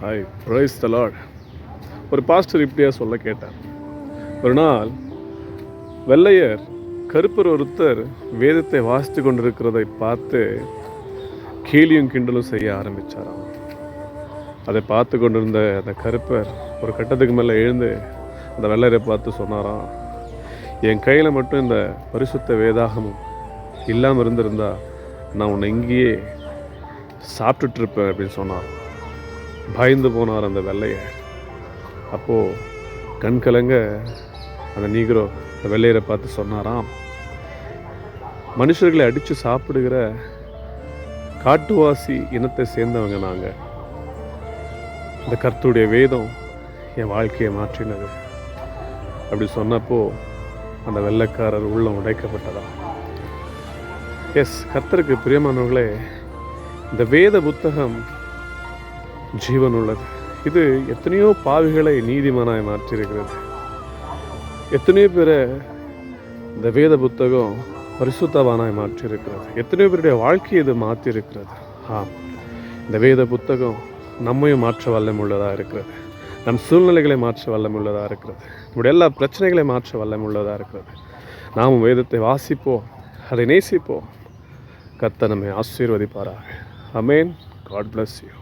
Hi, praise the Lord. ஒரு pastor இப்படியா சொல்ல கேட்டார். ஒரு நாள் வெள்ளையர் கருப்பர் ஒருத்தர் வேதத்தை வாசித்து கொண்டிருக்கிறதை பார்த்து கேலியும் கிண்டலும் செய்ய ஆரம்பித்தாராம். அதை பார்த்து கொண்டிருந்த அந்த கருப்பர் ஒரு கட்டத்துக்கு மேலே எழுந்து அந்த வெள்ளையரை பார்த்து சொன்னாராம், என் கையில் மட்டும் இந்த பரிசுத்த வேதாகமும் இல்லாமல் இருந்திருந்தா நான் உன்னை இங்கேயே சாப்பிட்டுட்ருப்பேன் அப்படின்னு சொன்னார். பயந்து போனார் அந்த வெள்ளையர். அப்போது கண் கலங்க அந்த நீக்ரோ அந்த வெள்ளையரை பார்த்து சொன்னாராம், மனுஷர்களை அடித்து சாப்பிடுகிற காட்டுவாசி இனத்தை சேர்ந்தவங்க நாங்கள். இந்த கர்த்தருடைய வேதம் என் வாழ்க்கையை மாற்றினது அப்படி சொன்னப்போ அந்த வெள்ளைக்காரர் உள்ளம் உடைக்கப்பட்டதா. எஸ், கர்த்தருக்கு பிரியமானவர்களே, இந்த வேத புத்தகம் ஜீவன் உள்ளது. இது எத்தனையோ பாவிகளை நீதிமானாய் மாற்றியிருக்கிறது. எத்தனையோ பேரை இந்த வேத புத்தகம் பரிசுத்தவானாய் மாற்றியிருக்கிறது. எத்தனையோ பேருடைய வாழ்க்கையை இது மாற்றியிருக்கிறது. இந்த வேத புத்தகம் நம்மையும் மாற்ற வல்லமுள்ளதாக இருக்கிறது. நம் சூழ்நிலைகளை மாற்ற வல்லமுள்ளதாக இருக்கிறது. நம்முடைய எல்லா பிரச்சனைகளை மாற்ற வல்லமுள்ளதாக இருக்கிறது. நாமும் வேதத்தை வாசிப்போம், அதை நேசிப்போம். கர்த்தர் நம்மை ஆசீர்வதிப்பாராக. ஆமென். God bless you.